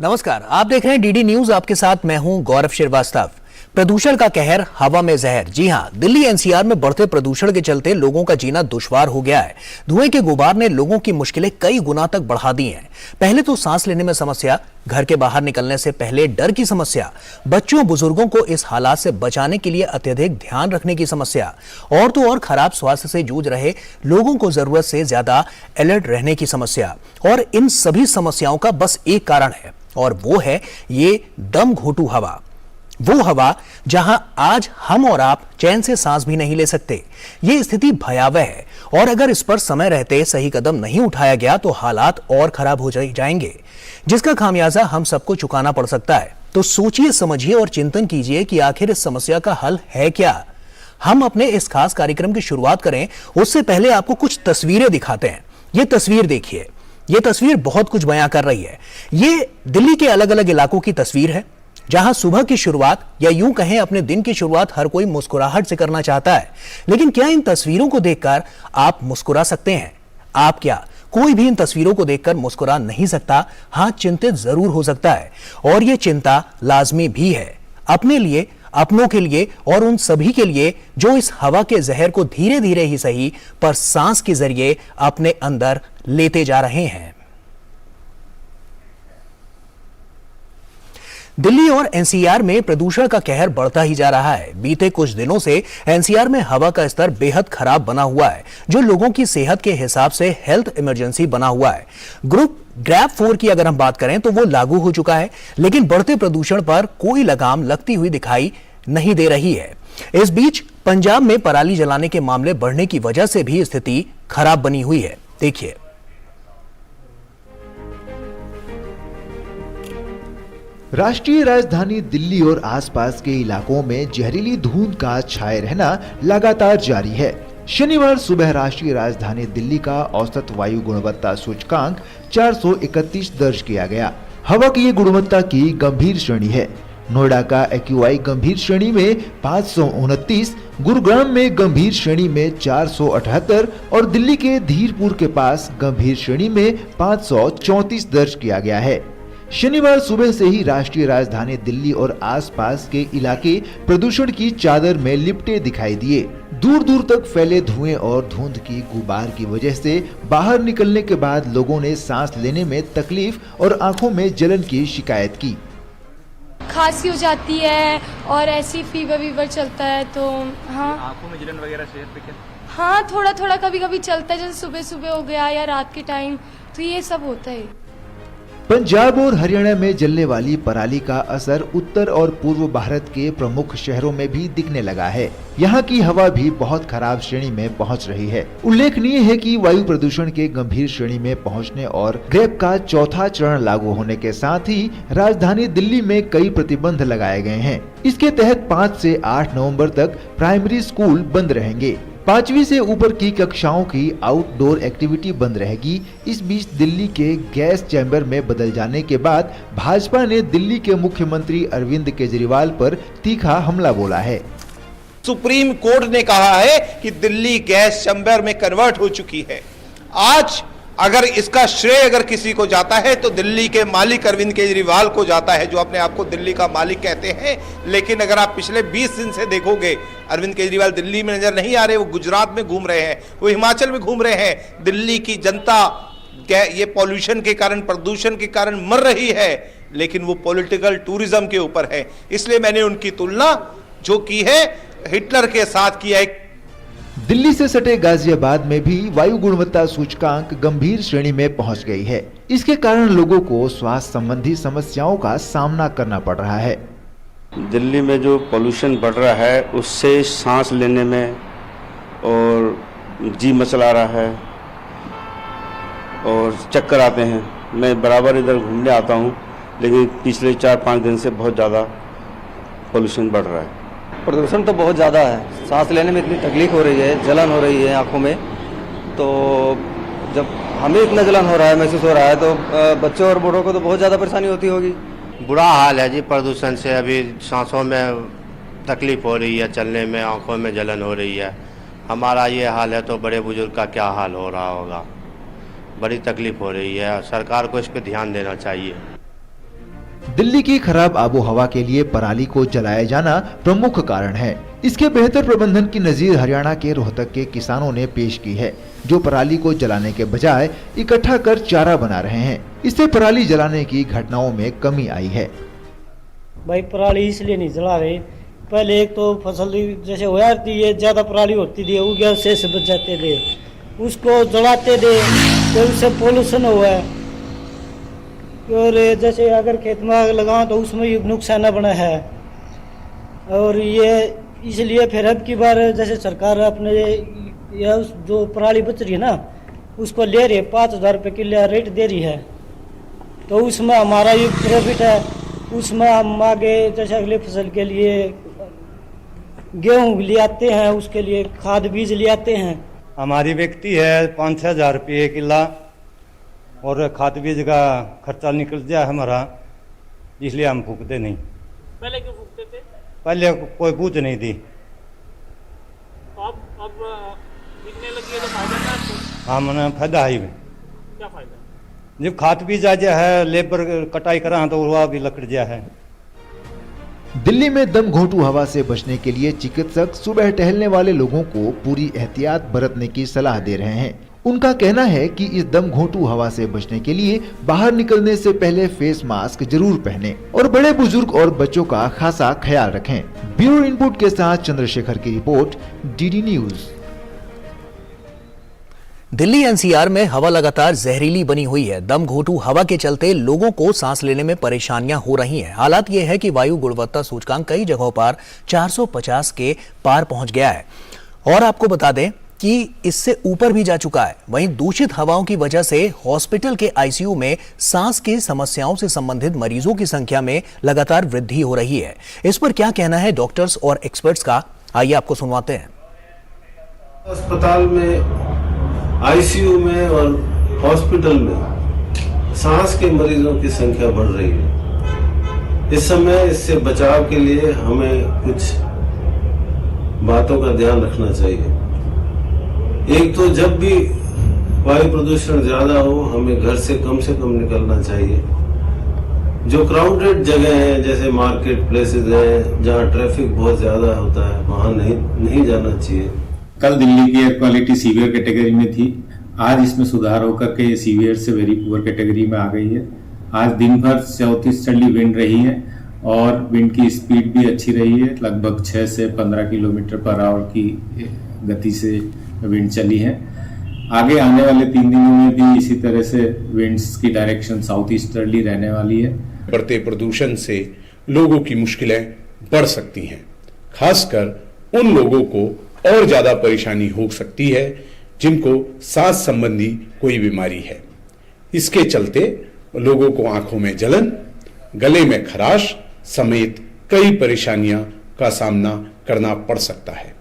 नमस्कार, आप देख रहे हैं डीडी न्यूज। आपके साथ मैं हूं गौरव श्रीवास्तव। प्रदूषण का कहर, हवा में जहर। जी हां, दिल्ली एनसीआर में बढ़ते प्रदूषण के चलते लोगों का जीना दुश्वार हो गया है। धुएं के गुबार ने लोगों की मुश्किलें कई गुना तक बढ़ा दी हैं। पहले तो सांस लेने में समस्या, घर के बाहर निकलने से पहले डर की समस्या, बच्चों बुजुर्गों को इस हालात से बचाने के लिए अत्यधिक ध्यान रखने की समस्या, और तो और खराब स्वास्थ्य से जूझ रहे लोगों को जरूरत से ज्यादा अलर्ट रहने की समस्या। और इन सभी समस्याओं का बस एक कारण है, और वो है ये दम घोटू हवा। वो हवा जहां आज हम और आप चैन से सांस भी नहीं ले सकते। ये स्थिति भयावह है, और अगर इस पर समय रहते सही कदम नहीं उठाया गया तो हालात और खराब हो जाएंगे, जिसका खामियाजा हम सबको चुकाना पड़ सकता है। तो सोचिए, समझिए और चिंतन कीजिए कि आखिर इस समस्या का हल है क्या। हम अपने इस खास कार्यक्रम की शुरुआत करें उससे पहले आपको कुछ तस्वीरें दिखाते हैं। ये तस्वीर देखिए, ये तस्वीर बहुत कुछ बयां कर रही है। ये दिल्ली के अलग अलग इलाकों की तस्वीर है, जहां सुबह की शुरुआत, या यूं कहें अपने दिन की शुरुआत, हर कोई मुस्कुराहट से करना चाहता है। लेकिन क्या इन तस्वीरों को देखकर आप मुस्कुरा सकते हैं? आप क्या, कोई भी इन तस्वीरों को देखकर मुस्कुरा नहीं सकता। हाँ, चिंतित जरूर हो सकता है, और यह चिंता लाजमी भी है, अपने लिए, अपनों के लिए, और उन सभी के लिए जो इस हवा के जहर को धीरे धीरे ही सही पर सांस के जरिए अपने अंदर लेते जा रहे हैं। दिल्ली और एनसीआर में प्रदूषण का कहर बढ़ता ही जा रहा है। बीते कुछ दिनों से एनसीआर में हवा का स्तर बेहद खराब बना हुआ है, जो लोगों की सेहत के हिसाब से हेल्थ इमरजेंसी बना हुआ है। ग्रुप ग्रैप 4 की अगर हम बात करें तो वो लागू हो चुका है, लेकिन बढ़ते प्रदूषण पर कोई लगाम लगती हुई दिखाई नहीं दे रही है। इस बीच पंजाब में पराली जलाने के मामले बढ़ने की वजह से भी स्थिति खराब बनी हुई है। देखिए, राष्ट्रीय राजधानी दिल्ली और आसपास के इलाकों में जहरीली धुंध का छाए रहना लगातार जारी है। शनिवार सुबह राष्ट्रीय राजधानी दिल्ली का औसत वायु गुणवत्ता सूचकांक 431 दर्ज किया गया। हवा की ये गुणवत्ता की गंभीर श्रेणी है। नोएडा का एक्यूआई गंभीर श्रेणी में 529, गुरुग्राम में गंभीर श्रेणी में 478 और दिल्ली के धीरपुर के पास गंभीर श्रेणी में 534 दर्ज किया गया है। शनिवार सुबह से ही राष्ट्रीय राजधानी दिल्ली और आसपास के इलाके प्रदूषण की चादर में लिपटे दिखाई दिए। दूर दूर तक फैले धुएं और धुंध की गुबार की वजह से बाहर निकलने के बाद लोगों ने सांस लेने में तकलीफ और आंखों में जलन की शिकायत की। खांसी हो जाती है और ऐसी फीवर चलता है, तो हाँ। आंखों में जलन वगैरह सेहत पे क्या? हाँ, थोड़ा थोड़ा कभी कभी चलता है, जैसे सुबह सुबह हो गया या रात के टाइम, तो ये सब होता है। पंजाब और हरियाणा में जलने वाली पराली का असर उत्तर और पूर्व भारत के प्रमुख शहरों में भी दिखने लगा है। यहाँ की हवा भी बहुत खराब श्रेणी में पहुँच रही है। उल्लेखनीय है कि वायु प्रदूषण के गंभीर श्रेणी में पहुँचने और ग्रेप का चौथा चरण लागू होने के साथ ही राजधानी दिल्ली में कई प्रतिबंध लगाए गए हैं। इसके तहत 5 से 8 नवम्बर तक प्राइमरी स्कूल बंद रहेंगे। 5वीं से ऊपर की कक्षाओं की आउटडोर एक्टिविटी बंद रहेगी। इस बीच दिल्ली के गैस चैम्बर में बदल जाने के बाद भाजपा ने दिल्ली के मुख्यमंत्री अरविंद केजरीवाल पर तीखा हमला बोला है। सुप्रीम कोर्ट ने कहा है कि दिल्ली गैस चैम्बर में कन्वर्ट हो चुकी है। आज अगर इसका श्रेय अगर किसी को जाता है तो दिल्ली के मालिक अरविंद केजरीवाल को जाता है, जो अपने आप को दिल्ली का मालिक कहते हैं। लेकिन अगर आप पिछले 20 दिन से देखोगे, अरविंद केजरीवाल दिल्ली में नजर नहीं आ रहे। वो गुजरात में घूम रहे हैं, वो हिमाचल में घूम रहे हैं। दिल्ली की जनता ये पॉल्यूशन के कारण, प्रदूषण के कारण मर रही है, लेकिन वो पॉलिटिकल टूरिज्म के ऊपर है। इसलिए मैंने उनकी तुलना जो की है हिटलर के साथ किया है। दिल्ली से सटे गाजियाबाद में भी वायु गुणवत्ता सूचकांक गंभीर श्रेणी में पहुंच गई है। इसके कारण लोगों को स्वास्थ्य संबंधी समस्याओं का सामना करना पड़ रहा है। दिल्ली में जो पोल्यूशन बढ़ रहा है उससे सांस लेने में और जी मचला रहा है और चक्कर आते हैं। मैं बराबर इधर घूमने आता हूँ, लेकिन पिछले 4-5 दिन से बहुत ज़्यादा पोल्यूशन बढ़ रहा है। प्रदूषण तो बहुत ज़्यादा है, सांस लेने में इतनी तकलीफ हो रही है, जलन हो रही है आँखों में। तो जब हमें इतना जलन हो रहा है, महसूस हो रहा है, तो बच्चों और बूढ़ों को तो बहुत ज़्यादा परेशानी होती होगी। बुरा हाल है जी प्रदूषण से। अभी सांसों में तकलीफ हो रही है, चलने में आँखों में जलन हो रही है। हमारा ये हाल है तो बड़े बुजुर्ग का क्या हाल हो रहा होगा। बड़ी तकलीफ हो रही है, सरकार को इस पर ध्यान देना चाहिए। दिल्ली की खराब आबो हवा के लिए पराली को जलाया जाना प्रमुख कारण है। इसके बेहतर प्रबंधन की नजीर हरियाणा के रोहतक के किसानों ने पेश की है, जो पराली को जलाने के बजाय इकट्ठा कर चारा बना रहे हैं। इससे पराली जलाने की घटनाओं में कमी आई है। भाई पराली इसलिए नहीं जला रहे, पहले एक तो फसल जैसे हो जाती है, ज्यादा पराली होती थी, उगे से बच जाते थे, उसको जलाते थे तो उससे पोल्यूशन हुआ है। और जैसे अगर खेत में आग लगाओ तो उसमें भी नुकसान बना है। और ये इसलिए फिर अब की बार जैसे सरकार अपने या जो पराली बच रही है ना, उसको ले रही है, 5,000 रुपये किलो रेट दे रही है, तो उसमें हमारा ये प्रॉफिट है। उसमें हम आगे जैसे अगले फसल के लिए गेहूँ ले आते हैं, उसके लिए खाद बीज ले आते हैं। हमारी व्यक्ति है 5-6 हज़ार रुपये किला, और खाद बीज का खर्चा निकल जाए हमारा, इसलिए हम फूकते नहीं। पहले क्यों फूकते थे? पहले कोई पूछ नहीं थी। अब बिकने लगी है तो फायदा है आपको? हाँ, मैंने फायदा है। क्या फायदा? जब खाद बीज आ जाए है, लेबर कटाई करा तो वह भी लकड़ जाए है। दिल्ली में दम घोंटू हवा से बचने के लिए चिकित्सक सुबह टहलने वाले लोगों को पूरी एहतियात बरतने की सलाह दे रहे हैं। उनका कहना है कि इस दम घोंटू हवा से बचने के लिए बाहर निकलने से पहले फेस मास्क जरूर पहनें और बड़े बुजुर्ग और बच्चों का खासा ख्याल रखें। ब्यूरो इनपुट के साथ चंद्रशेखर की report, DD news. Delhi NCR में हवा लगातार जहरीली बनी हुई है। दम घोंटू हवा के चलते लोगों को सांस लेने में परेशानियां हो रही हैं। हालात ये है कि वायु गुणवत्ता सूचकांक कई जगहों पर 450 के पार पहुंच गया है और आपको बता दें कि इससे ऊपर भी जा चुका है। वहीं दूषित हवाओं की वजह से हॉस्पिटल के आईसीयू में सांस की समस्याओं से संबंधित मरीजों की संख्या में लगातार वृद्धि हो रही है। इस पर क्या कहना है डॉक्टर्स और एक्सपर्ट्स का, आइए आपको सुनवाते हैं। अस्पताल में, आईसीयू में और हॉस्पिटल में सांस के मरीजों की संख्या बढ़ रही है। इस समय इससे बचाव के लिए हमें कुछ बातों का ध्यान रखना चाहिए। एक तो जब भी वायु प्रदूषण ज्यादा हो, हमें घर से कम निकलना चाहिए। जो क्राउडेड जगह हैं, जैसे मार्केट प्लेसेस हैं, जहाँ ट्रैफिक बहुत ज्यादा होता है, वहाँ नहीं जाना चाहिए। कल दिल्ली की एयर क्वालिटी सीवियर कैटेगरी में थी, आज इसमें सुधार होकर के ये सीवियर से वेरी पुअर कैटेगरी में आ गई है। आज दिन भर साउथ ईस्टर्ली विंड रही है और विंड की स्पीड भी अच्छी रही है। लगभग 6 से 15 किलोमीटर पर आवर की गति से विंड चली है। आगे आने वाले 3 दिनों में भी इसी तरह से विंड्स की डायरेक्शन साउथ ईस्टर्ली रहने वाली है। बढ़ते प्रदूषण से लोगों की मुश्किलें बढ़ सकती हैं, खासकर उन लोगों को और ज्यादा परेशानी हो सकती है जिनको सांस संबंधी कोई बीमारी है। इसके चलते लोगों को आंखों में जलन, गले में खराश समेत कई परेशानियां का सामना करना पड़ सकता है।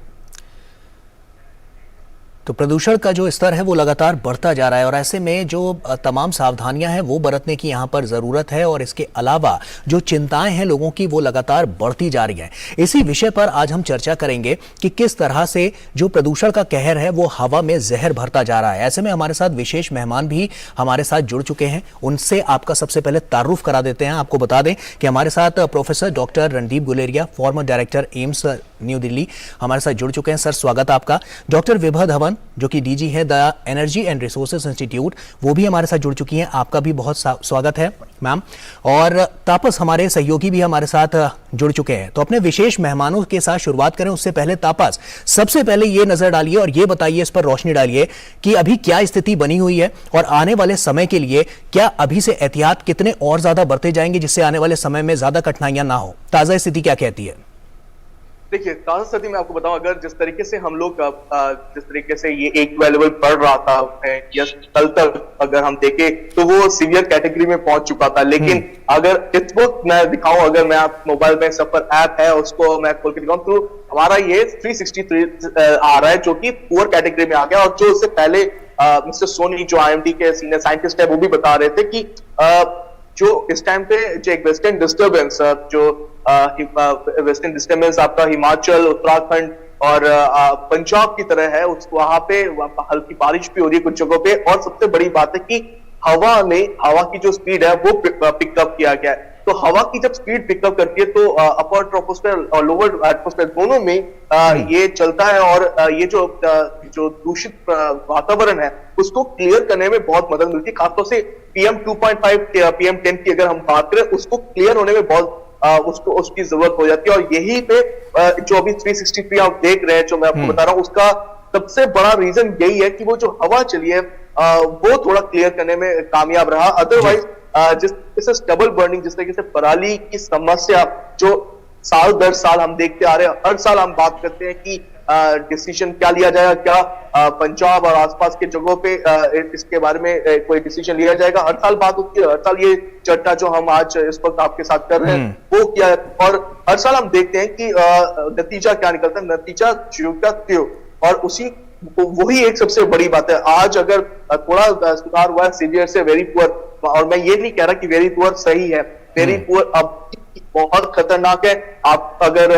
तो प्रदूषण का जो स्तर है वो लगातार बढ़ता जा रहा है और ऐसे में जो तमाम सावधानियां हैं वो बरतने की यहाँ पर ज़रूरत है और इसके अलावा जो चिंताएं हैं लोगों की वो लगातार बढ़ती जा रही हैं। इसी विषय पर आज हम चर्चा करेंगे कि किस तरह से जो प्रदूषण का कहर है वो हवा में जहर भरता जा रहा है। ऐसे में हमारे साथ विशेष मेहमान भी हमारे साथ जुड़ चुके हैं, उनसे आपका सबसे पहले तारुफ करा देते हैं। आपको बता दें कि हमारे साथ professor doctor Randeep Guleria, farmer director AIIMS new Delhi, हमारे साथ जुड़ चुके हैं। सर स्वागत आपका। डॉक्टर विभा धवन जो कि डीजी है the energy and resources institute, वो भी हमारे साथ जुड़ चुकी हैं, आपका भी बहुत स्वागत है मैम। और तापस हमारे सहयोगी भी हमारे साथ जुड़ चुके हैं। तो अपने विशेष मेहमानों के साथ शुरुआत करें। उससे पहले तापस, सबसे पहले ये नजर डालिए और ये बताइए, इस पर रोशनी डालिए कि अभी क्या स्थिति बनी हुई है और आने वाले समय के लिए क्या अभी से एहतियात कितने और ज्यादा बढ़ते जाएंगे जिससे आने वाले समय में ज्यादा कठिनाइयां ना हो। ताजा स्थिति क्या कहती है? देखिए, ताजा स्थिति में आपको बताऊं, अगर जिस तरीके से हम लोग जिस तरीके से ये एक लेवल बढ़ रहा था या कल तक अगर हम देखें तो वो सीवियर कैटेगरी में पहुंच चुका था। लेकिन अगर इस वक्त मैं दिखाऊं, अगर मैं आप मोबाइल में सफर ऐप है उसको मैं खोल के दिखाऊं तो हमारा ये 363 आ रहा है, जो कि पुअर कैटेगरी में आ गया। और जो उससे पहले मिस्टर सोनी जो IMD के सीनियर साइंटिस्ट है वो भी बता रहे थे कि जो इस टाइम पे जो एक वेस्टर्न डिस्टर्बेंस आपका हिमाचल, उत्तराखंड और पंजाब की तरह है, उसको वहां पे हल्की बारिश भी हो रही है कुछ जगहों पे। और सबसे बड़ी बात है कि हवा की जो स्पीड है वो पिकअप किया गया है। तो हवा की जब स्पीड पिकअप करती है तो अपर ट्रोपोस्फेयर और लोअर एटमॉस्फेयर दोनों में ये चलता है, और ये जो दूषित वातावरण है उसको क्लियर करने में बहुत मदद मिलती है। खासतौर से PM 2.5 PM 10 की अगर हम बात करें, उसको क्लियर होने में बहुत उसकी जरूरत हो जाती है। और यही पे जो अभी 363 आप देख रहे हैं, जो मैं आपको बता रहा हूँ, उसका सबसे बड़ा रीजन यही है कि वो जो हवा चली है वो थोड़ा क्लियर करने में कामयाब रहा। अदरवाइज जिस डबल बर्निंग, जिस तरीके से पराली की समस्या जो साल दर साल हम देखते आ रहे हैं, हर साल हम बात करते हैं कि डिसीजन क्या लिया जाएगा, क्या पंजाब और आसपास के जगहों पे इसके बारे में कोई डिसीजन लिया जाएगा। हर साल बात होती है, हर साल ये चर्चा जो हम आज इस वक्त आपके साथ कर रहे हैं वो क्या है, और हर साल हम देखते हैं कि नतीजा क्या निकलता है, नतीजा त्यों, और वही एक सबसे बड़ी बात है। आज अगर थोड़ा सुधार हुआ है सीवियर से वेरी पुअर, और मैं ये नहीं कह रहा कि वेरी पुअर सही है, वेरी पुअर अब बहुत खतरनाक है। आप अगर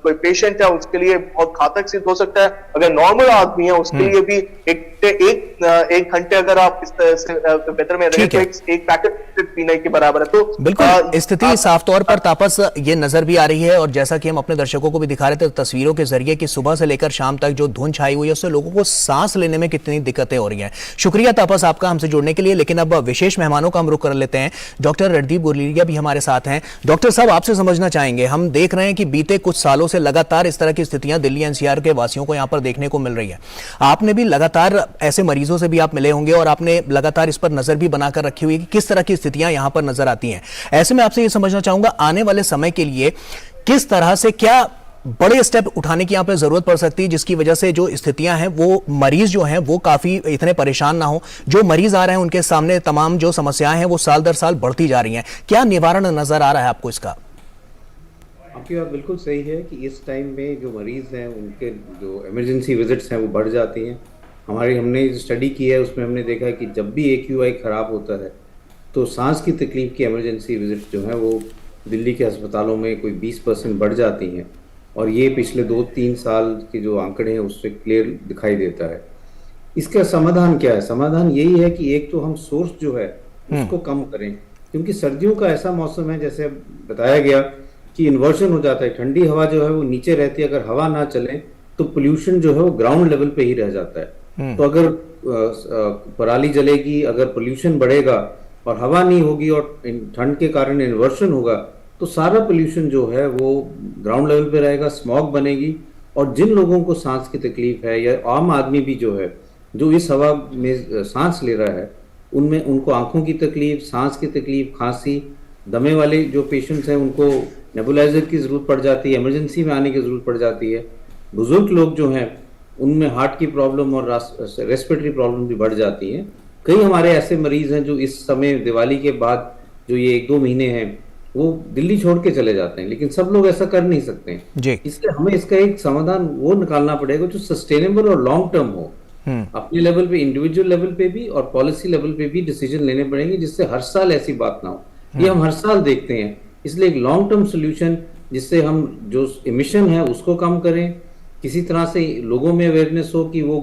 कोई पेशेंट है उसके लिए बहुत घातक सिद्ध हो सकता है, अगर नॉर्मल आदमी है उसके लिए भी एक घंटे अगर आप इस तरह से बेहतर में रहे तो एक पैकेट पीने के बराबर है। तो बिल्कुल स्थिति साफ तौर पर तापस ये नजर भी आ रही है, और जैसा कि हम अपने दर्शकों को भी दिखा रहे थे तस्वीरों के जरिए कि सुबह से लेकर शाम तक जो धुंध छाई हुई है उससे लोगों को सांस लेने में कितनी दिक्कतें हो रही हैं। शुक्रिया तापस आपका हमसे जुड़ने के लिए। लेकिन अब विशेष मेहमानों का हम रुख कर लेते हैं। डॉक्टर रणदीप गुलेरिया भी हमारे साथ हैं। डॉक्टर साहब, आपसे समझना चाहेंगे, हम देख रहे हैं कि बीते कुछ सालों से लगातार इस तरह की स्थितियां दिल्ली NCR के वासियों को यहां पर देखने को मिल रही है। आपने भी लगातार ऐसे मरीजों से भी आप मिले होंगे और आपने लगातार इस पर नजर भी बनाकर रखी हुई है कि किस तरह की स्थितियां यहां पर नजर आती हैं। ऐसे में आपसे ये समझना चाहूंगा, आने वाले समय के लिए किस तरह से क्या बड़े स्टेप उठाने की यहाँ पे जरूरत पड़ सकती है जिसकी वजह से जो स्थितियां हैं वो मरीज जो हैं वो काफी इतने परेशान ना हो। जो मरीज आ रहे हैं उनके सामने तमाम जो समस्याएं हैं वो साल दर साल बढ़ती जा रही हैं। क्या निवारण नजर आ रहा है आपको इसका? आपकी बात बिल्कुल सही है कि इस टाइम में जो मरीज हैं उनके जो इमरजेंसी विजिट्स हैं वो बढ़ जाती हैं। हमने जो स्टडी की है उसमें हमने देखा है कि जब भी AQI खराब होता है तो सांस की तकलीफ की इमरजेंसी विजिट्स जो हैं वो दिल्ली के अस्पतालों में कोई 20% बढ़ जाती हैं, और ये पिछले 2-3 साल के जो आंकड़े हैं उससे क्लियर दिखाई देता है। इसका समाधान क्या है? समाधान यही है कि एक तो हम सोर्स जो है उसको कम करें, क्योंकि सर्दियों का ऐसा मौसम है जैसे बताया गया कि इन्वर्जन हो जाता है, ठंडी हवा जो है वो नीचे रहती है, अगर हवा ना चले तो पोल्यूशन जो है वो ग्राउंड लेवल पे ही रह जाता है। तो अगर पराली जलेगी, अगर पोल्यूशन बढ़ेगा और हवा नहीं होगी और ठंड के कारण इन्वर्जन होगा तो सारा पोल्यूशन जो है वो ग्राउंड लेवल पे रहेगा, स्मॉग बनेगी, और जिन लोगों को सांस की तकलीफ है या आम आदमी भी जो है जो इस हवा में सांस ले रहा है उनमें उनको आंखों की तकलीफ, सांस की तकलीफ, खांसी, दमे वाले जो पेशेंट्स हैं उनको नेबुलाइजर की ज़रूरत पड़ जाती है, इमरजेंसी में आने की ज़रूरत पड़ जाती है। बुजुर्ग लोग जो हैं उनमें हार्ट की प्रॉब्लम और रेस्पिरेटरी प्रॉब्लम भी बढ़ जाती है। कई हमारे ऐसे मरीज हैं जो इस समय दिवाली के बाद जो ये 1-2 महीने हैं वो दिल्ली छोड़ के चले जाते हैं, लेकिन सब लोग ऐसा कर नहीं सकते हैं। इसलिए हमें इसका एक समाधान वो निकालना पड़ेगा जो सस्टेनेबल और लॉन्ग टर्म हो। अपने लेवल पे, इंडिविजुअल लेवल पे भी और पॉलिसी लेवल पे भी डिसीजन लेने पड़ेंगे जिससे हर साल ऐसी बात ना हो। ये हम हर साल देखते हैं, इसलिए एक लॉन्ग टर्म सोल्यूशन जिससे हम जो इमिशन है उसको कम करें, किसी तरह से लोगों में अवेयरनेस हो कि वो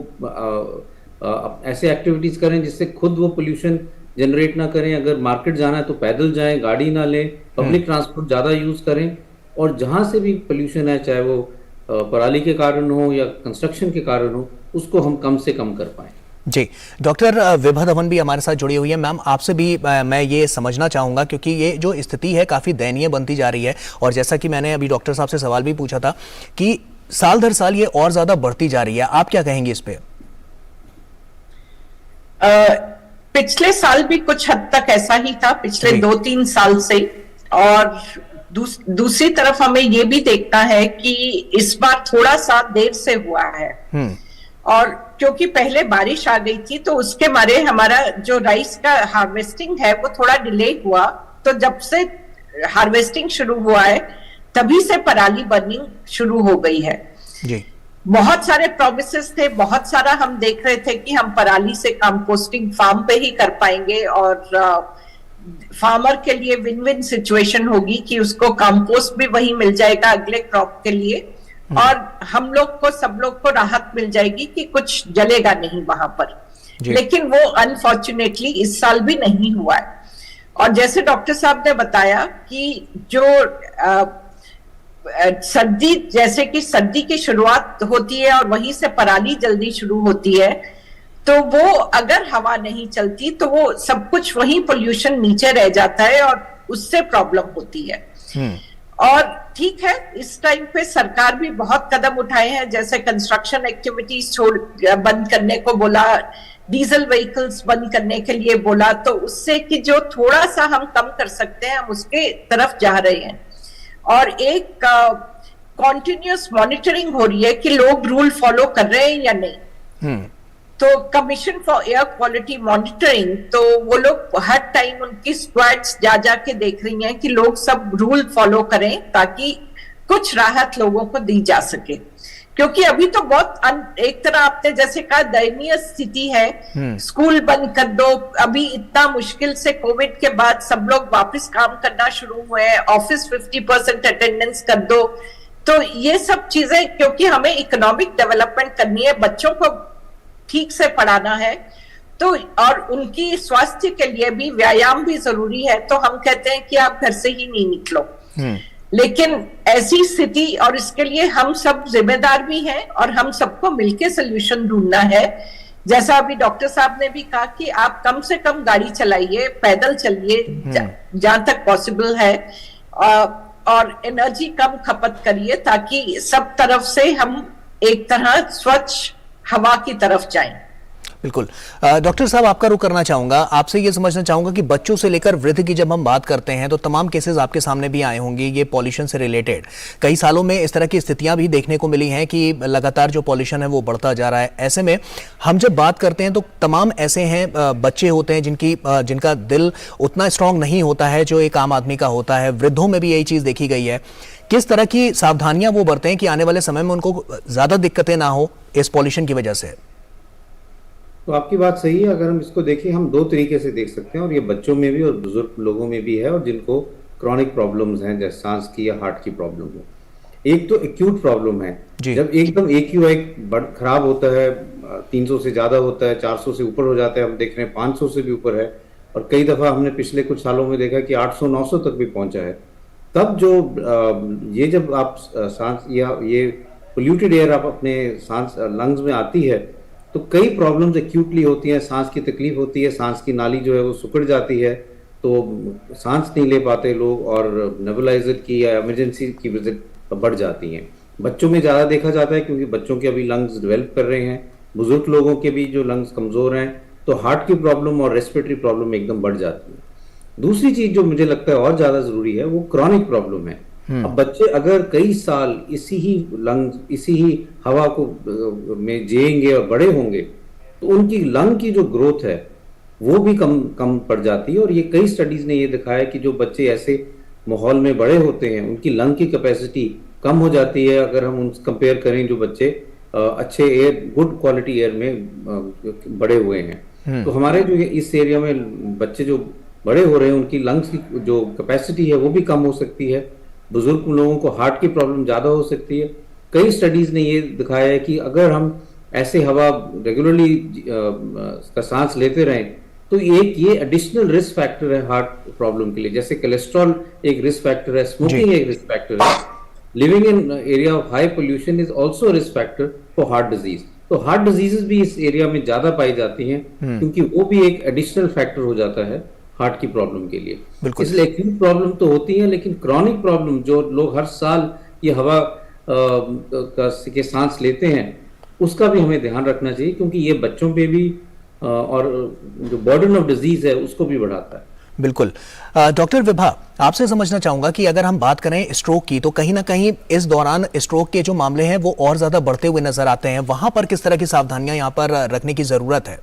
ऐसे एक्टिविटीज करें जिससे खुद वो पोल्यूशन जनरेट ना करें। अगर मार्केट जाना है तो पैदल जाएं, गाड़ी ना लें, पब्लिक ट्रांसपोर्ट ज़्यादा यूज़ करें, और जहाँ से भी पोल्यूशन है चाहे वो पराली के कारण हो या कंस्ट्रक्शन के कारण हो उसको हम कम से कम कर पाएं। जी, डॉक्टर विभा धवन भी हमारे साथ जुड़ी हुई है। मैम, आपसे भी मैं ये समझना चाहूँगा क्योंकि ये जो स्थिति है काफ़ी दयनीय बनती जा रही है, और जैसा कि मैंने अभी डॉक्टर साहब से सवाल भी पूछा था कि साल दर साल ये और ज़्यादा बढ़ती जा रही है, आप क्या कहेंगे इस पे? पिछले साल भी कुछ हद तक ऐसा ही था, पिछले 2-3 साल से। और दूसरी तरफ हमें ये भी देखना है कि इस बार थोड़ा सा देर से हुआ है, और क्योंकि पहले बारिश आ गई थी तो उसके मारे हमारा जो राइस का हार्वेस्टिंग है वो थोड़ा डिले हुआ। तो जब से हार्वेस्टिंग शुरू हुआ है तभी से पराली बर्निंग शुरू हो गई है। जी। बहुत सारे प्रोमिसेस थे, बहुत सारा हम देख रहे थे कि हम पराली से कंपोस्टिंग फार्म पे ही कर पाएंगे और फार्मर के लिए विन विन सिचुएशन होगी कि उसको कंपोस्ट भी वही मिल जाएगा अगले क्रॉप के लिए, और हम लोग को, सब लोग को राहत मिल जाएगी कि कुछ जलेगा नहीं वहां पर। लेकिन वो अनफॉर्चुनेटली इस साल भी नहीं हुआ है। और जैसे डॉक्टर साहब ने बताया कि जो सर्दी, जैसे कि सर्दी की शुरुआत होती है और वहीं से पराली जल्दी शुरू होती है, तो वो अगर हवा नहीं चलती तो वो सब कुछ वहीं पोल्यूशन नीचे रह जाता है और उससे प्रॉब्लम होती है। और ठीक है, इस टाइम पे सरकार भी बहुत कदम उठाए हैं, जैसे कंस्ट्रक्शन एक्टिविटीज बंद करने को बोला, डीजल व्हीकल्स बंद करने के लिए बोला, तो उससे कि जो थोड़ा सा हम कम कर सकते हैं हम उसके तरफ जा रहे हैं। और एक कॉन्टिन्यूस मॉनिटरिंग हो रही है कि लोग रूल फॉलो कर रहे हैं या नहीं। तो commission for air quality monitoring, तो वो लोग हर टाइम उनकी स्क्वाड्स जा के देख रही हैं कि लोग सब रूल फॉलो करें ताकि कुछ राहत लोगों को दी जा सके, क्योंकि अभी तो बहुत एक तरह आपने जैसे कहा दयनीय स्थिति है। स्कूल बंद कर दो, अभी इतना मुश्किल से कोविड के बाद सब लोग वापस काम करना शुरू हुए हैं, ऑफिस 50% अटेंडेंस कर दो, तो ये सब चीजें, क्योंकि हमें इकोनॉमिक डेवलपमेंट करनी है, बच्चों को ठीक से पढ़ाना है, तो और उनकी स्वास्थ्य के लिए भी व्यायाम भी जरूरी है, तो हम कहते हैं कि आप घर से ही नहीं निकलो। लेकिन ऐसी स्थिति, और इसके लिए हम सब जिम्मेदार भी हैं और हम सबको मिलकर सोल्यूशन ढूंढना है। जैसा अभी डॉक्टर साहब ने भी कहा कि आप कम से कम गाड़ी चलाइए, पैदल चलिए जहां तक पॉसिबल है, और एनर्जी कम खपत करिए ताकि सब तरफ से हम एक तरह स्वच्छ हवा की तरफ जाएं। बिल्कुल। डॉक्टर साहब, आपका रुख करना चाहूंगा, आपसे ये समझना चाहूंगा कि बच्चों से लेकर वृद्ध की जब हम बात करते हैं तो तमाम केसेस आपके सामने भी आए होंगे ये पॉल्यूशन से रिलेटेड। कई सालों में इस तरह की स्थितियां भी देखने को मिली हैं कि लगातार जो पॉल्यूशन है वो बढ़ता जा रहा है। ऐसे में हम जब बात करते हैं तो तमाम ऐसे हैं बच्चे होते हैं जिनका दिल उतना स्ट्रांग नहीं होता है जो एक आम आदमी का होता है। वृद्धों में भी यही चीज देखी गई है। किस तरह की सावधानियां वो बरतें कि आने वाले समय में उनको ज्यादा दिक्कतें ना हो इस पॉल्यूशन की वजह से? तो आपकी बात सही है। अगर हम इसको देखें, हम दो तरीके से देख सकते हैं, और ये बच्चों में भी और बुजुर्ग लोगों में भी है, और जिनको क्रॉनिक प्रॉब्लम्स हैं जैसे सांस की या हार्ट की प्रॉब्लम हो। एक तो एक्यूट प्रॉब्लम है, जब एकदम AQI खराब होता है, 300 से ज्यादा होता है, 400 से ऊपर हो जाता है, हम देख रहे हैं 500 से भी ऊपर है, और कई दफा हमने पिछले कुछ सालों में देखा कि 800-900 तक भी पहुंचा है। तब जो ये जब आप सांस या ये पोल्यूटेड एयर आप अपने सांस लंग्स में आती है तो कई प्रॉब्लम्स एक्यूटली होती हैं, सांस की तकलीफ होती है, सांस की नाली जो है वो सिकुड़ जाती है, तो सांस नहीं ले पाते लोग, और नेबुलाइजर की या इमरजेंसी की विजिट बढ़ जाती हैं। बच्चों में ज़्यादा देखा जाता है क्योंकि बच्चों के अभी लंग्स डेवलप कर रहे हैं, बुजुर्ग लोगों के भी जो लंग्स कमज़ोर हैं, तो हार्ट की प्रॉब्लम और रेस्पिरेटरी प्रॉब्लम एकदम बढ़ जाती है। दूसरी चीज़ जो मुझे लगता है और ज़्यादा ज़रूरी है वो क्रॉनिक प्रॉब्लम है। अब बच्चे अगर कई साल इसी ही लंग, इसी ही हवा को में जिएंगे और बड़े होंगे तो उनकी लंग की जो ग्रोथ है वो भी कम पड़ जाती है। और ये कई स्टडीज ने ये दिखाया कि जो बच्चे ऐसे माहौल में बड़े होते हैं उनकी लंग की कैपेसिटी कम हो जाती है अगर हम उनसे कंपेयर करें जो बच्चे अच्छे एयर, गुड क्वालिटी एयर में बड़े हुए हैं। तो हमारे जो इस एरिया में बच्चे जो बड़े हो रहे हैं उनकी लंग्स की जो कैपेसिटी है वो भी कम हो सकती है। बुजुर्ग लोगों को हार्ट की प्रॉब्लम ज्यादा हो सकती है। कई स्टडीज ने ये दिखाया है कि अगर हम ऐसे हवा रेगुलरली का सांस लेते रहें तो एक ये एडिशनल रिस्क फैक्टर है हार्ट प्रॉब्लम के लिए। जैसे कोलेस्ट्रॉल एक रिस्क फैक्टर है, स्मोकिंग एक रिस्क फैक्टर है, living in area of high pollution is also risk factor for heart disease. तो हार्ट डिजीजेस भी इस एरिया में ज्यादा पाई जाती हैं क्योंकि वो भी एक एडिशनल फैक्टर हो जाता है हार्ट की प्रॉब्लम के लिए। इसलिए एक्यूट प्रॉब्लम तो होती है, लेकिन क्रॉनिक प्रॉब्लम जो लोग हर साल ये हवा के सांस लेते हैं उसका भी हमें ध्यान रखना चाहिए क्योंकि ये बच्चों पे भी और जो बर्डन ऑफ डिजीज है उसको भी बढ़ाता है। बिल्कुल। डॉक्टर विभा, आपसे समझना चाहूंगा कि अगर हम बात करें स्ट्रोक की तो कहीं ना कहीं इस दौरान स्ट्रोक के जो मामले हैं वो और ज्यादा बढ़ते हुए नजर आते हैं। वहां पर किस तरह की सावधानियां यहाँ पर रखने की जरूरत है?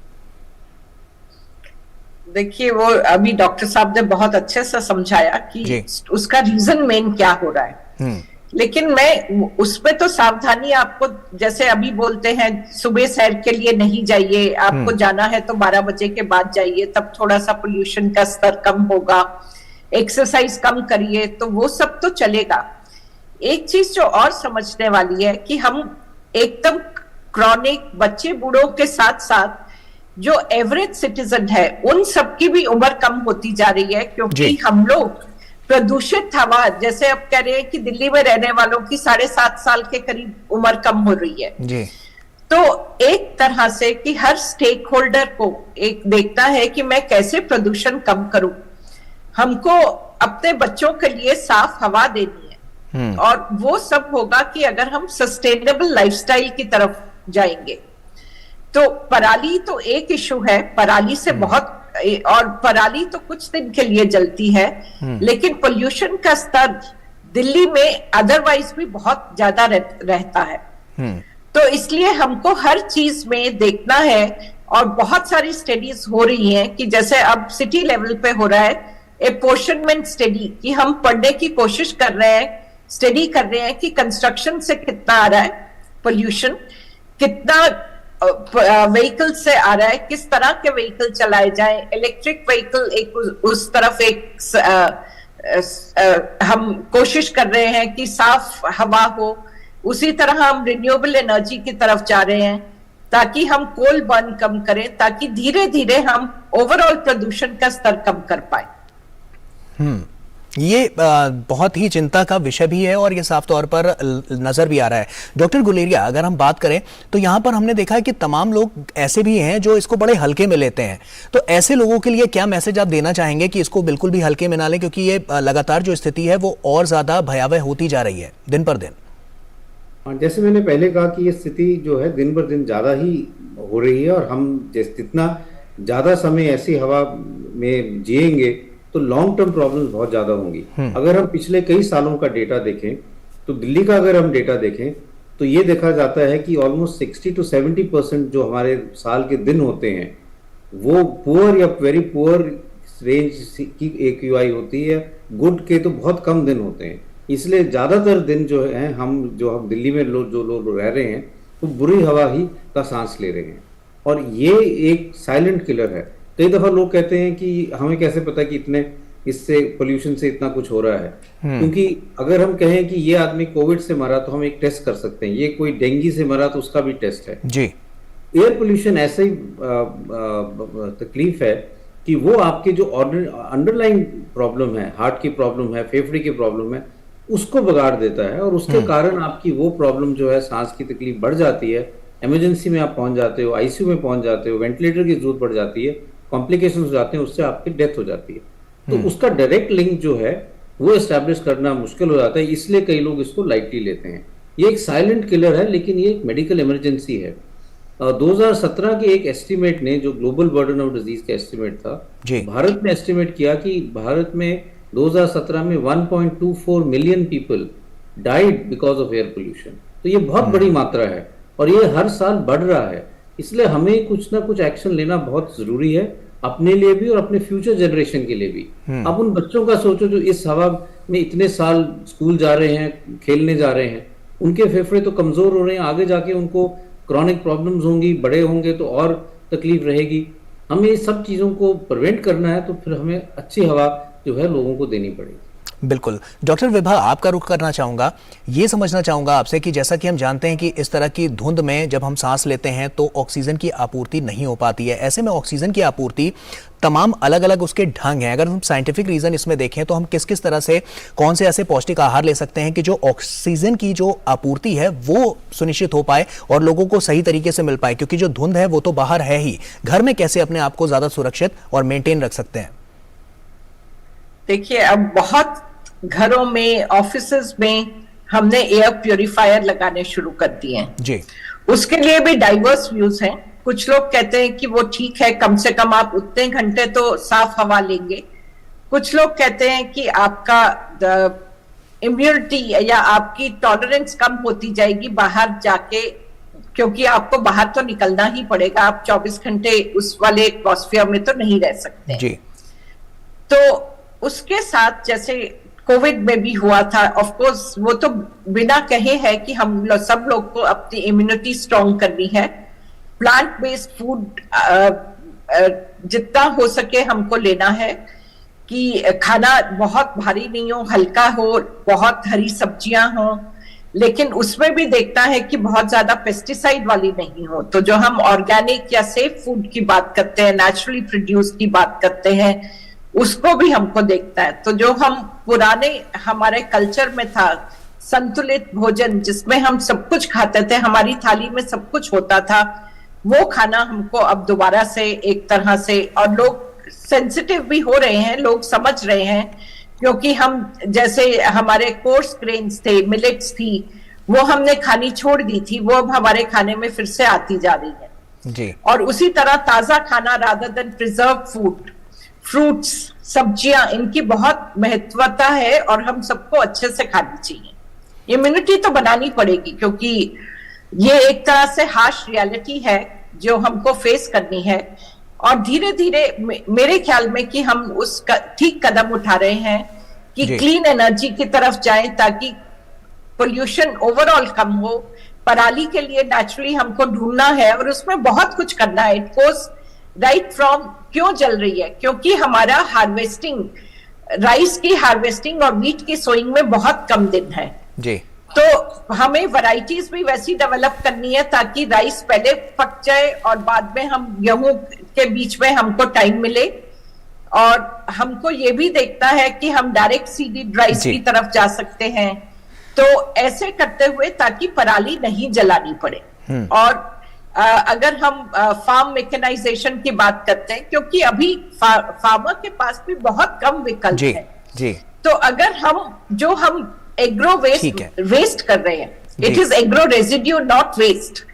देखिए, वो अभी डॉक्टर साहब ने बहुत अच्छे से समझाया कि उसका रीजन मेन क्या हो रहा है, लेकिन मैं उसमें तो सावधानी आपको, जैसे अभी बोलते हैं सुबह सैर के लिए नहीं जाइए, आपको जाना है तो 12 बजे के बाद जाइए, तब थोड़ा सा पोल्यूशन का स्तर कम होगा, एक्सरसाइज कम करिए, तो वो सब तो चलेगा। एक चीज जो और समझने वाली है कि हम एकदम क्रॉनिक बच्चे बूढ़ों के साथ साथ जो एवरेज सिटीजन है उन सबकी भी उम्र कम होती जा रही है, क्योंकि हम लोग प्रदूषित हवा, जैसे अब कह रहे हैं कि दिल्ली में रहने वालों की 7.5 साल के करीब उम्र कम हो रही है जी। तो एक तरह से कि हर स्टेक होल्डर को एक देखना है कि मैं कैसे प्रदूषण कम करूं। हमको अपने बच्चों के लिए साफ हवा देनी है और वो सब होगा कि अगर हम सस्टेनेबल लाइफस्टाइल की तरफ जाएंगे। तो पराली तो एक इशू है, पराली से बहुत, और पराली तो कुछ दिन के लिए जलती है, लेकिन पोल्यूशन का स्तर दिल्ली में अदरवाइज भी बहुत ज्यादा रहता है। तो इसलिए हमको हर चीज में देखना है और बहुत सारी स्टडीज हो रही हैं कि जैसे अब सिटी लेवल पे हो रहा है एपोर्शनमेंट स्टडी, कि हम पढ़ने की कोशिश कर रहे हैं, स्टडी कर रहे हैं कि कंस्ट्रक्शन से कितना आ रहा है पोल्यूशन, कितना व्हीकल से आ रहा है, किस तरह के व्हीकल चलाए जाएं, इलेक्ट्रिक व्हीकल एक उस तरफ हम कोशिश कर रहे हैं कि साफ हवा हो, उसी तरह हम रिन्यूएबल एनर्जी की तरफ जा रहे हैं ताकि हम कोल बर्न कम करें, ताकि धीरे धीरे हम ओवरऑल प्रदूषण का स्तर कम कर पाए। ये बहुत ही चिंता का विषय भी है और ये साफ तौर पर नजर भी आ रहा है। डॉक्टर गुलेरिया, अगर हम बात करें तो यहाँ पर हमने देखा है कि तमाम लोग ऐसे भी हैं जो इसको बड़े हल्के में लेते हैं, तो ऐसे लोगों के लिए क्या मैसेज आप देना चाहेंगे कि इसको बिल्कुल भी हल्के में ना लें, क्योंकि ये लगातार जो स्थिति है वो और ज्यादा भयावह होती जा रही है दिन पर दिन। जैसे मैंने पहले कहा कि ये स्थिति जो है दिन बर दिन ज्यादा ही हो रही है, और हम जितना ज्यादा समय ऐसी हवा में जिएंगे तो लॉन्ग टर्म प्रॉब्लम्स बहुत ज्यादा होंगी। अगर हम पिछले कई सालों का डेटा देखें तो दिल्ली का अगर हम डेटा देखें तो ये देखा जाता है कि ऑलमोस्ट 60 to 70% जो हमारे साल के दिन होते हैं वो पुअर या वेरी पुअर रेंज की AQI होती है, गुड के तो बहुत कम दिन होते हैं। इसलिए ज्यादातर दिन जो है हम दिल्ली में जो लोग रह रहे हैं वो बुरी हवा ही का सांस ले रहे हैं, और ये एक साइलेंट किलर है। कई दफा लोग कहते हैं कि हमें कैसे पता कि इतने इससे पोल्यूशन से इतना कुछ हो रहा है, क्योंकि अगर हम कहें कि ये आदमी कोविड से मरा तो हम एक टेस्ट कर सकते हैं, ये कोई डेंगू से मरा तो उसका भी टेस्ट है जी। एयर पोल्यूशन ऐसे ही तकलीफ है कि वो आपके जो अंडरलाइन प्रॉब्लम है, हार्ट की प्रॉब्लम है, फेफड़े की प्रॉब्लम है, उसको बिगाड़ देता है, और उसके कारण आपकी वो प्रॉब्लम जो है सांस की तकलीफ बढ़ जाती है, इमरजेंसी में आप पहुंच जाते हो, आईसीयू में पहुंच जाते हो, वेंटिलेटर की जरूरत पड़ जाती है, कॉम्प्लिकेशन हो जाते हैं, उससे आपकी डेथ हो जाती है। तो उसका डायरेक्ट लिंक जो है वो एस्टैब्लिश करना मुश्किल हो जाता है, इसलिए कई लोग इसको लाइटली लेते हैं। ये एक साइलेंट किलर है, लेकिन ये एक मेडिकल इमरजेंसी है। 2017 के एक एस्टिमेट ने, जो ग्लोबल बर्डन ऑफ डिजीज का एस्टिमेट था, भारत में एस्टिमेट किया कि भारत में 2017 में 1.24 million people died because of air pollution. तो ये बहुत बड़ी मात्रा है और ये हर साल बढ़ रहा है, इसलिए हमें कुछ ना कुछ एक्शन लेना बहुत जरूरी है, अपने लिए भी और अपने फ्यूचर जनरेशन के लिए भी। अब उन बच्चों का सोचो जो इस हवा में इतने साल स्कूल जा रहे हैं, खेलने जा रहे हैं, उनके फेफड़े तो कमजोर हो रहे हैं, आगे जाके उनको क्रॉनिक प्रॉब्लम्स होंगी, बड़े होंगे तो और तकलीफ रहेगी। हमें इस सब चीजों को प्रिवेंट करना है, तो फिर हमें अच्छी हवा जो है लोगों को देनी पड़ेगी। बिल्कुल। डॉक्टर विभा, आपका रुख करना चाहूंगा, ये समझना चाहूंगा आपसे कि जैसा कि हम जानते हैं कि इस तरह की धुंध में जब हम सांस लेते हैं तो ऑक्सीजन की आपूर्ति नहीं हो पाती है। ऐसे में ऑक्सीजन की आपूर्ति तमाम अलग अलग उसके ढंग हैं। अगर हम साइंटिफिक रीजन इसमें देखें तो हम किस किस तरह से, कौन से ऐसे पौष्टिक आहार ले सकते हैं कि जो ऑक्सीजन की जो आपूर्ति है वो सुनिश्चित हो पाए और लोगों को सही तरीके से मिल पाए, क्योंकि जो धुंध है वो तो बाहर है ही। घर में कैसे अपने आप को ज्यादा सुरक्षित और मेंटेन रख सकते हैं? देखिए, अब बहुत घरों में, ऑफिसेज में हमने एयर प्यूरिफायर लगाने शुरू कर दिए हैं जी। उसके लिए भी डाइवर्स व्यूज हैं। कुछ लोग कहते हैं कि वो ठीक है, कम से कम आप उतने घंटे तो साफ हवा लेंगे। कुछ लोग कहते हैं कि आपका इम्यूनिटी या आपकी टॉलरेंस कम होती जाएगी बाहर जाके, क्योंकि आपको बाहर तो निकलना ही पड़ेगा, आप 24 घंटे उस वाले एटमॉस्फेयर में तो नहीं रह सकते जी। तो उसके साथ जैसे कोविड में भी हुआ था, ऑफ कोर्स वो तो बिना कहे है कि हम सब लोग को अपनी इम्यूनिटी स्ट्रॉन्ग करनी है। प्लांट बेस्ड फूड जितना हो सके हमको लेना है, कि खाना बहुत भारी नहीं हो, हल्का हो, बहुत हरी सब्जियां हो, लेकिन उसमें भी देखना है कि बहुत ज्यादा पेस्टिसाइड वाली नहीं हो। तो जो हम ऑर्गेनिक या सेफ फूड की बात करते हैं, नेचुरली प्रोड्यूस की बात करते हैं, उसको भी हमको देखना है। तो जो हम पुराने हमारे कल्चर में था संतुलित भोजन, जिसमें हम सब कुछ खाते थे, हमारी थाली में सब कुछ होता था, वो खाना हमको अब दोबारा से एक तरह से, और लोग सेंसिटिव भी हो रहे हैं, लोग समझ रहे हैं, क्योंकि हम जैसे हमारे कोर्स ग्रेन्स थे, मिलेट्स थी, वो हमने खानी छोड़ दी थी, वो अब हमारे खाने में फिर से आती जा रही है जी। और उसी तरह ताजा खाना rather than preserve food, fruits, सब्जियां, इनकी बहुत महत्वता है और हम सबको अच्छे से खानी चाहिए। इम्यूनिटी तो बनानी पड़ेगी, क्योंकि ये एक तरह से हार्श रियलिटी है जो हमको फेस करनी है, और धीरे धीरे मेरे ख्याल में कि हम उस ठीक कदम उठा रहे हैं कि क्लीन एनर्जी की तरफ जाएं, ताकि पोल्यूशन ओवरऑल कम हो। पराली के लिए नेचुरली हमको ढूंढना है और उसमें बहुत कुछ करना है। इट गोज राइट फ्रॉम, क्यों जल रही है, क्योंकि हमारा हार्वेस्टिंग, राइस की हार्वेस्टिंग और व्हीट की सोइंग में बहुत कम दिन है जी। तो हमें वैरायटीज भी वैसी डेवलप करनी है ताकि राइस पहले पक जाए और बाद में हम गेहूं के बीच में हमको टाइम मिले। और हमको ये भी देखना है कि हम डायरेक्ट सीडेड राइस की तरफ जा सकते हैं, तो ऐसे करते हुए ताकि पराली नहीं जलानी पड़े। और अगर हम फार्म मैकेनाइजेशन की बात करते हैं, क्योंकि अभी फार्मर के पास भी बहुत कम विकल्प है, तो अगर हम एग्रो वेस्ट कर रहे हैं, it is agro residue not waste,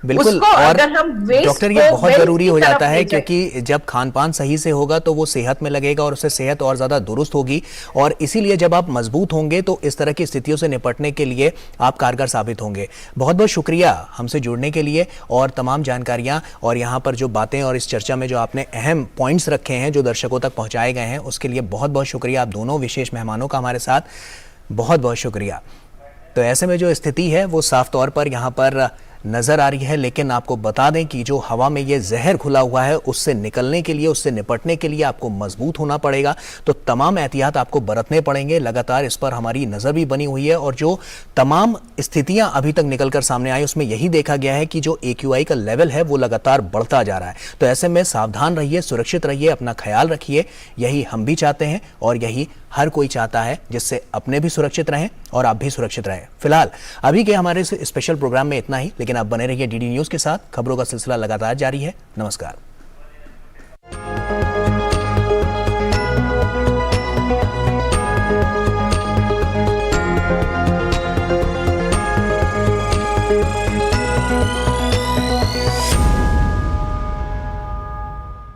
बिल्कुल। उसको और अगर हम वेस्ट डॉक्टर ये बहुत जरूरी हो जाता है, क्योंकि जब खान पान सही से होगा तो वो सेहत में लगेगा और उससे सेहत और ज्यादा दुरुस्त होगी, और इसीलिए जब आप मजबूत होंगे तो इस तरह की स्थितियों से निपटने के लिए आप कारगर साबित होंगे। बहुत बहुत शुक्रिया हमसे जुड़ने के लिए और तमाम जानकारियां और यहाँ पर जो बातें और इस चर्चा में जो आपने अहम पॉइंट्स रखे हैं जो दर्शकों तक पहुंचाए गए हैं, उसके लिए बहुत बहुत शुक्रिया। आप दोनों विशेष मेहमानों का हमारे साथ बहुत बहुत शुक्रिया। तो ऐसे में जो स्थिति है वो साफ तौर पर यहाँ पर नजर आ रही है, लेकिन आपको बता दें कि जो हवा में ये जहर खुला हुआ है उससे निकलने के लिए, उससे निपटने के लिए आपको मजबूत होना पड़ेगा। तो तमाम एहतियात आपको बरतने पड़ेंगे। लगातार इस पर हमारी नजर भी बनी हुई है और जो तमाम स्थितियां अभी तक निकलकर सामने आई उसमें यही देखा गया है कि जो AQI का लेवल है वो लगातार बढ़ता जा रहा है। तो ऐसे में सावधान रहिए, सुरक्षित रहिए, अपना ख्याल रखिए। यही हम भी चाहते हैं और यही हर कोई चाहता है, जिससे अपने भी सुरक्षित रहें और आप भी सुरक्षित रहें। फिलहाल अभी के हमारे इस स्पेशल प्रोग्राम में इतना ही, लेकिन आप बने रहिए DD न्यूज के साथ। खबरों का सिलसिला लगातार जारी है। नमस्कार।